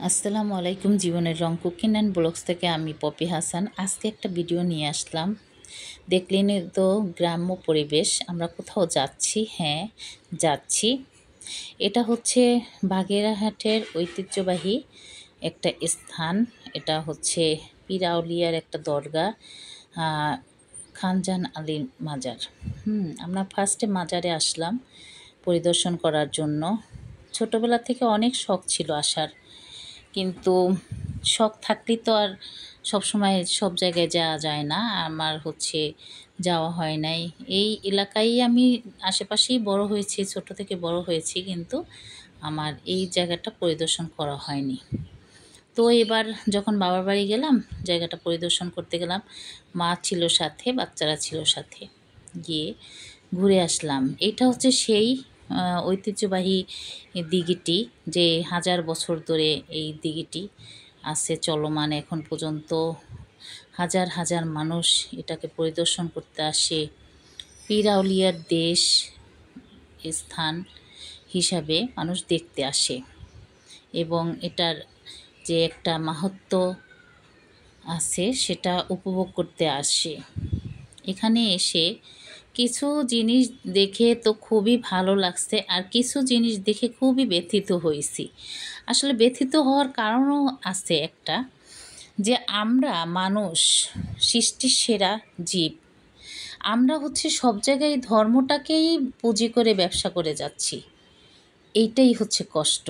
আসসালামু আলাইকুম। জীবনের রং কুকিং অ্যান্ড ব্লগস থেকে আমি পপি হাসান। আজকে একটা ভিডিও নিয়ে আসলাম। দেখলেনই তো, গ্রাম্য পরিবেশ। আমরা কোথাও যাচ্ছি, হ্যাঁ যাচ্ছি। এটা হচ্ছে বাগেরহাটের ঐতিহ্যবাহী একটা স্থান। এটা হচ্ছে পীর আউলিয়ার একটা দরগা, খানজান আলীর মাজার। আমরা ফার্স্টে মাজারে আসলাম পরিদর্শন করার জন্য। ছোটবেলা থেকে অনেক শখ ছিল আসার, কিন্তু শখ থাকলেই তো আর সবসময় সব জায়গায় যাওয়া যায় না। আমার যাওয়া হয় নাই। এই এলাকায় আমি আশেপাশেই বড় হয়েছি, ছোট থেকে বড় হয়েছি, কিন্তু আমার এই জায়গাটা পরিদর্শন করা হয়নি। তো এবার যখন বাবার বাড়ি গেলাম, জায়গাটা পরিদর্শন করতে গেলাম। মা ছিল সাথে, বাচ্চারা ছিল সাথে, গিয়ে ঘুরে আসলাম। এটা হচ্ছে সেই ঐতিহ্যবাহী দিঘিটি, যে হাজার বছর ধরে এই দিঘিটি আছে চলমান। এখন পর্যন্ত হাজার হাজার মানুষ এটাকে পরিদর্শন করতে আসে। পীর আউলিয়ার দেশ, স্থান হিসাবে মানুষ দেখতে আসে, এবং এটার যে একটা মাহাত্ম্য আছে সেটা উপভোগ করতে আসে। এখানে এসে কিছু জিনিস দেখে তো খুবই ভালো লাগছে, আর কিছু জিনিস দেখে খুবই ব্যথিত হয়েছি। আসলে ব্যথিত হওয়ার কারণও আছে একটা, যে আমরা মানুষ সৃষ্টির সেরা জীব। আমরা সব জায়গায় ধর্মটাকেই পুঁজি করে ব্যবসা করে যাচ্ছি। এইটাই হচ্ছে কষ্ট।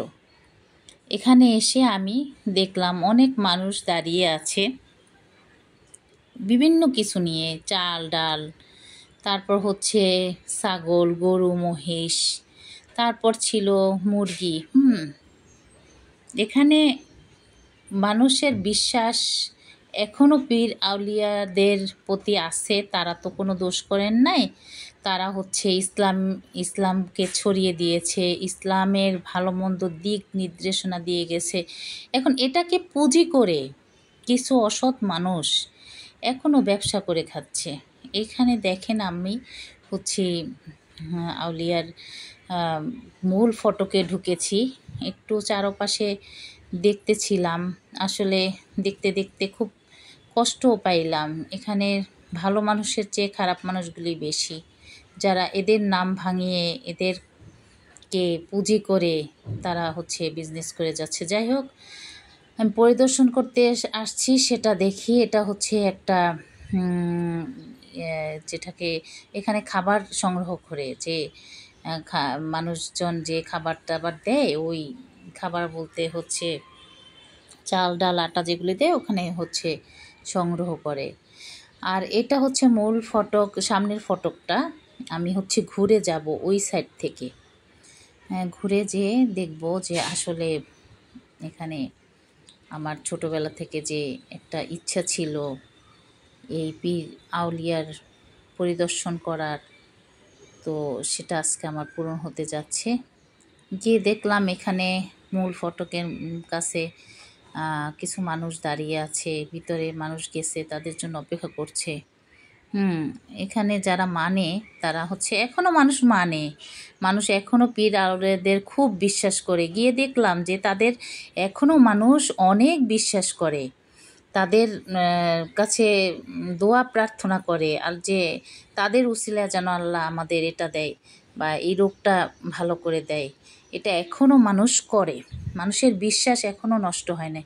এখানে এসে আমি দেখলাম অনেক মানুষ দাঁড়িয়ে আছে বিভিন্ন কিছু নিয়ে, চাল ডাল, তারপর ছাগল, গরু, মহিষ, তারপর ছিল মুরগি। এখানে মানুষের বিশ্বাস এখনও পীর আউলিয়াদের প্রতি আছে। তারা তো কোনো দোষ করেন নাই। তারা ইসলামকে ছড়িয়ে দিয়েছে, ইসলামের ভালো মন্দ দিক নির্দেশনা দিয়ে গেছে। এখন এটাকে পুঁজি করে কিছু অসৎ মানুষ এখনও ব্যবসা করে খাচ্ছে। এখানে দেখেন, আমি আউলিয়ার মূল ফটকে ঢুকেছি। একটু চারপাশে দেখতেছিলাম। আসলে দেখতে দেখতে খুব কষ্টও পাইলাম। এখানে ভালো মানুষের চেয়ে খারাপ মানুষগুলি বেশি, যারা এদের নাম ভাঙিয়ে এদেরকে পুঁজি করে তারা বিজনেস করে যাচ্ছে। যাই হোক, আমি পরিদর্শন করতে আসছি, সেটা দেখি। এটা একটা যেটাকে এখানে খাবার সংগ্রহ করে, যে মানুষজন যে খাবার টাবার দেয়, ওই খাবার বলতে চাল ডাল আটা যেগুলি দেয়, ওখানে সংগ্রহ করে। আর এটা মূল ফটক, সামনের ফটকটা। আমি ঘুরে যাব ওই সাইড থেকে। ঘুরে যেয়ে দেখব যে আসলে এখানে আমার ছোটবেলা থেকে যে একটা ইচ্ছা ছিল এই পীর আউলিয়ার পরিদর্শন করার, তো সেটা আজকে আমার পূরণ হতে যাচ্ছে। গিয়ে দেখলাম এখানে মূল ফটকের কাছে কিছু মানুষ দাঁড়িয়ে আছে, ভিতরে মানুষ গেছে, তাদের জন্য অপেক্ষা করছে। এখানে যারা মানে, তারা এখনও মানুষ এখনও পীর আউলিয়াদের খুব বিশ্বাস করে। গিয়ে দেখলাম যে তাদের এখনও মানুষ অনেক বিশ্বাস করে, তাদের কাছে দোয়া প্রার্থনা করে, আর যে তাদের উসিলা যেন আল্লাহ আমাদের এটা দেয় বা এই রোগটা ভালো করে দেয়। এটা এখনও মানুষ করে, মানুষের বিশ্বাস এখনও নষ্ট হয় না।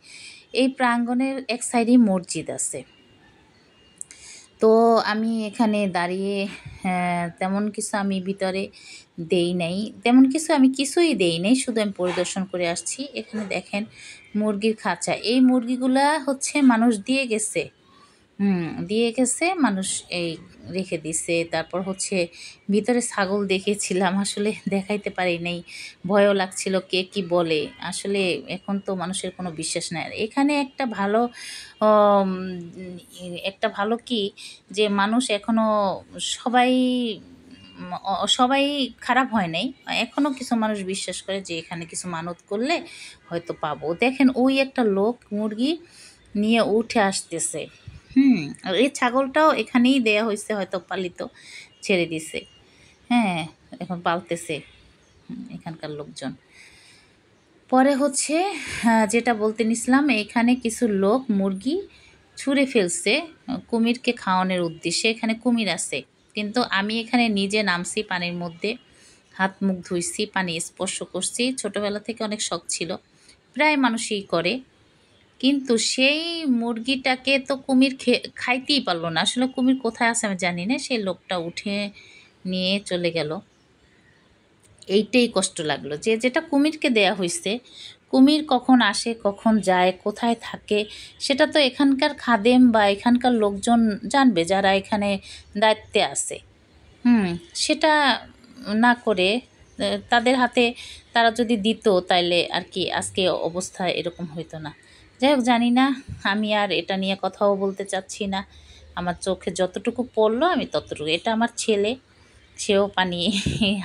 এই প্রাঙ্গণের এক সাইডে মসজিদ আছে। তো আমি এখানে দাঁড়িয়ে তেমন কিছু আমি ভিতরে দেই নাই, আমি কিছুই দেই নাই, শুধু আমি পরিদর্শন করে আসছি। এখানে দেখেন মুরগির খাঁচা, এই মুরগিগুলা মানুষ দিয়ে গেছে, মানুষ এই রেখে দিছে। তারপর ভিতরে ছাগল দেখেছিলাম, আসলে দেখাইতে পারি নাই, ভয়ও লাগছিল কে কি বলে। আসলে এখন তো মানুষের কোনো বিশ্বাস নাই। এখানে উম, একটা ভালো কি, যে মানুষ এখনো সবাই সবাই খারাপ হয় নাই। এখনো কিছু মানুষ বিশ্বাস করে যে এখানে কিছু মানত করলে হয়তো পাবো। দেখেন ওই একটা লোক মুরগি নিয়ে উঠে আসতেছে। আর এই ছাগলটাও এখানেই দেয়া হয়েছে, হয়তো পালিত, ছেড়ে দিছে। হ্যাঁ, এখন পালতেছে এখানকার লোকজন। পরে হচ্ছে যেটা বলতে নিছিলাম, এখানে কিছু লোক মুরগি ছুঁড়ে ফেলছে কুমিরকে খাওয়ানোর উদ্দেশ্যে। এখানে কুমির আছে, কিন্তু আমি এখানে নিজে নামছি পানির মধ্যে, হাত মুখ ধুইছি, পানি স্পর্শ করছি। ছোটোবেলা থেকে অনেক শখ ছিল, প্রায় মানুষই করে। কিন্তু সেই মুরগিটাকে তো কুমির খাইতেই পারলো না। আসলে কুমির কোথায় আছে আমি জানি না, সেই লোকটা উঠে নিয়ে চলে গেল। এইটাই কষ্ট লাগলো, যে যেটা কুমিরকে দেয়া হয়েছে, কুমির কখন আসে কখন যায় কোথায় থাকে সেটা তো এখানকার খাদেম বা এখানকার লোকজন জানবে, যারা এখানে দায়িত্বে আছে। সেটা না করে তাদের হাতে তারা যদি দিত, তাইলে আর কি আজকে অবস্থা এরকম হইতো না। যাই হোক, জানি না, আমি আর এটা নিয়ে কথাও বলতে চাচ্ছি না। আমার চোখে যতটুকু পড়লো আমি ততটুকু, এটা আমার ছেলে, সেও পানি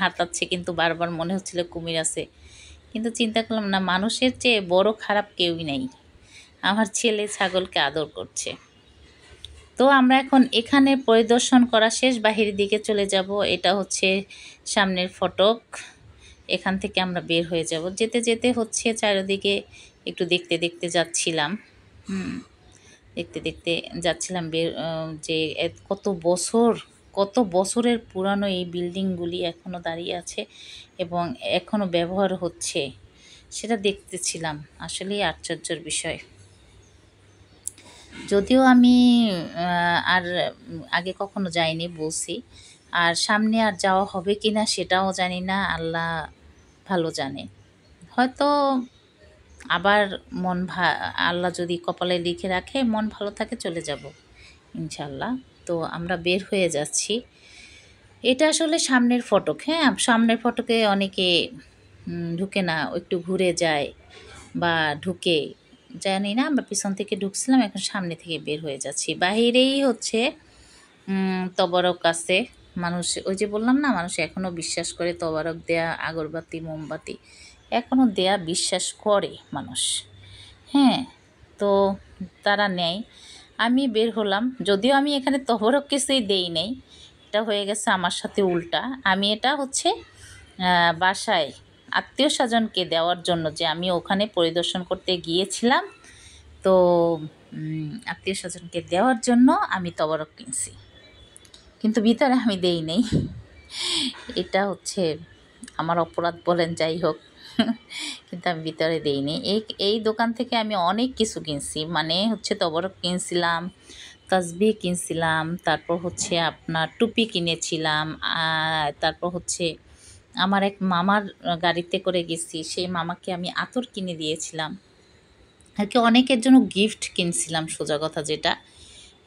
হাতাচ্ছে, কিন্তু বারবার মনে হচ্ছিল কুমির আছে। কিন্তু চিন্তা করলাম না, মানুষের চেয়ে বড় খারাপ কেউই নেই। আমার ছেলে ছাগলকে আদর করছে। তো আমরা এখন এখানে পরিদর্শন করা শেষ, বাহিরের দিকে চলে যাব। এটা হচ্ছে সামনের ফটক, এখান থেকে আমরা বের হয়ে যাব। যেতে যেতে হচ্ছে চারিদিকে একটু দেখতে দেখতে যাচ্ছিলাম। দেখতে দেখতে যাচ্ছিলাম যে কত বছরের পুরানো এই বিল্ডিংগুলি এখনও দাঁড়িয়ে আছে এবং এখনও ব্যবহার হচ্ছে, সেটা দেখতেছিলাম। আসলেই আশ্চর্যের বিষয়। যদিও আমি আর আগে কখনো যাইনি বলছি, আর সামনে আর যাওয়া হবে কি না সেটাও জানি না, আল্লাহ ভালো জানে। হয়তো আবার আল্লাহ যদি কপালে লিখে রাখে, মন ভালো থাকে, চলে যাব ইনশাল্লাহ। তো আমরা বের হয়ে যাচ্ছি। এটা আসলে সামনের ফটক। হ্যাঁ, সামনের ফটকে অনেকে ঢুকে না, একটু ঘুরে যায় বা ঢুকে, জানি না। আমরা পিছন থেকে ঢুকছিলাম, এখন সামনে থেকে বের হয়ে যাচ্ছি। বাহিরেই হচ্ছে তবারক আছে। মানুষ, ওই যে বললাম না, মানুষ এখনও বিশ্বাস করে তবারক দেয়া, আগরবাতি, মোমবাতি এখনও দেয়া বিশ্বাস করে মানুষ। হ্যাঁ, তো তারা নেয়। আমি বের হলাম, যদিও আমি এখানে তবারক কিছুই দেই নেই, এটা হয়ে গেছে আমার সাথে উল্টা। আমি এটা হচ্ছে বাসায় আত্মীয় স্বজনকে দেওয়ার জন্য, যে আমি ওখানে পরিদর্শন করতে গিয়েছিলাম, তো আত্মীয় স্বজনকে দেওয়ার জন্য আমি তবারক কিনছি, কিন্তু ভিতরে আমি দেই নেই। এটা হচ্ছে আমার অপরাধ বলেন, যাই হোক। কিন্তু আমি ভিতরে দেইনি। এই দোকান থেকে আমি অনেক কিছু কিনছি, মানে হচ্ছে তবরক কিনছিলাম, তাসবিহ কিনছিলাম, তারপর হচ্ছে আপনার টুপি কিনেছিলাম, তারপর হচ্ছে আমার এক মামার গাড়িতে করে গেছি, সেই মামাকে আমি আতর কিনে দিয়েছিলাম আর কি, অনেকের জন্য গিফট কিনছিলাম, সোজা কথা যেটা।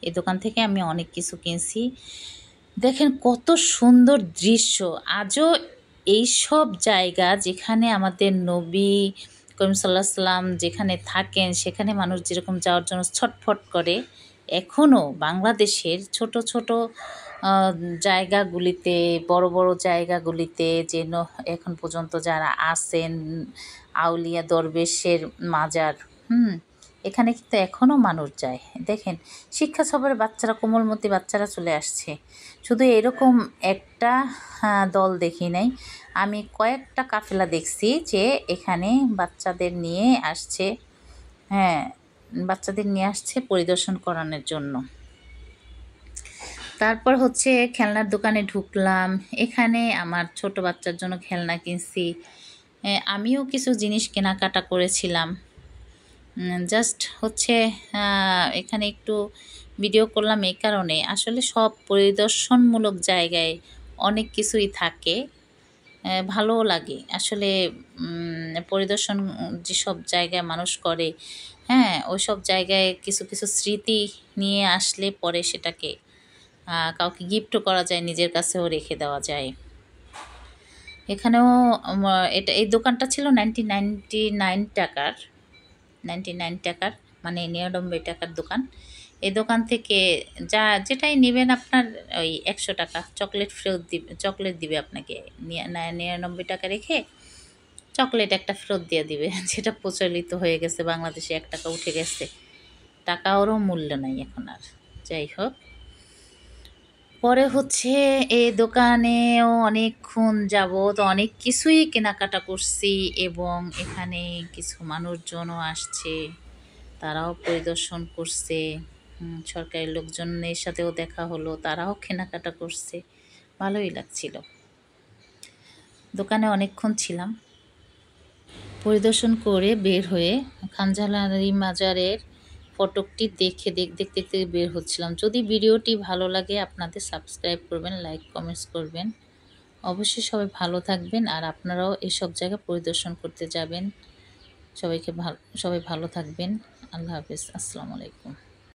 এই দোকান থেকে আমি অনেক কিছু কিনছি। দেখেন কত সুন্দর দৃশ্য। আজও এইসব জায়গা, যেখানে আমাদের নবী করিম সাল্লাল্লাহু আলাইহি সাল্লাম যেখানে থাকেন, সেখানে মানুষ যেরকম যাওয়ার জন্য ছটফট করে, এখনও বাংলাদেশের ছোট ছোট জায়গাগুলিতে, বড় বড় জায়গাগুলিতে এখন পর্যন্ত যারা আছেন, আউলিয়া দরবেশের মাজার, এখানে কিন্তু এখনও মানুষ যায়। দেখেন, শিক্ষা সফরে বাচ্চারা, কোমলমতি বাচ্চারা চলে আসছে। শুধু এরকম একটা দল দেখি নাই, আমি কয়েকটা কাফেলা দেখছি যে এখানে বাচ্চাদের নিয়ে আসছে। হ্যাঁ, বাচ্চাদের নিয়ে আসছে পরিদর্শন করানোর জন্য। তারপর হচ্ছে খেলনার দোকানে ঢুকলাম, এখানে আমার ছোট বাচ্চার জন্য খেলনা কিনছি। আমিও কিছু জিনিস কেনাকাটা করেছিলাম। জাস্ট হচ্ছে এখানে একটু ভিডিও করলাম এই কারণে, আসলে সব পরিদর্শনমূলক জায়গায় অনেক কিছুই থাকে, ভালোও লাগে আসলে। পরিদর্শন যেসব জায়গায় মানুষ করে, হ্যাঁ, ওই সব জায়গায় কিছু কিছু স্মৃতি নিয়ে আসলে পরে সেটাকে কাউকে গিফটও করা যায়, নিজের কাছেও রেখে দেওয়া যায়। এখানেও এই দোকানটা ছিল 99 টাকার, 99 টাকার, মানে 99 টাকার দোকান। এই দোকান থেকে যেটাই নেবেন আপনার ওই 100 টাকা চকলেট ফেরত দিবে, চকলেট দিবে আপনাকে, 99 টাকা রেখে চকলেট একটা ফেরত দিয়ে দিবে, যেটা প্রচলিত হয়ে গেছে বাংলাদেশে, 1 টাকা উঠে গেছে, টাকারও মূল্য নাই এখন আর। যাই হোক, পরে হচ্ছে এই দোকানেও অনেকক্ষণ যাবত অনেক কিছুই কেনাকাটা করছি এবং এখানে কিছু মানুষজনও আসছে, তারাও পরিদর্শন করছে। সরকারি লোকজনের সাথেও দেখা হলো, তারাও কেনাকাটা করছে, ভালোই লাগছিল। দোকানে অনেকক্ষণ ছিলাম। পরিদর্শন করে বের হয়ে খানজাহানি মাজারের ফটকটি দেখতে দেখতে বের হচ্ছিলাম। যদি ভিডিওটি ভালো লাগে আপনাদের সাবস্ক্রাইব করবেন, লাইক কমেন্টস করবেন। অবশ্যই সবাই ভালো থাকবেন, আর আপনারাও এসব জায়গা পরিদর্শন করতে যাবেন। সবাই ভালো থাকবেন। আল্লাহ হাফেজ। আসসালামু আলাইকুম।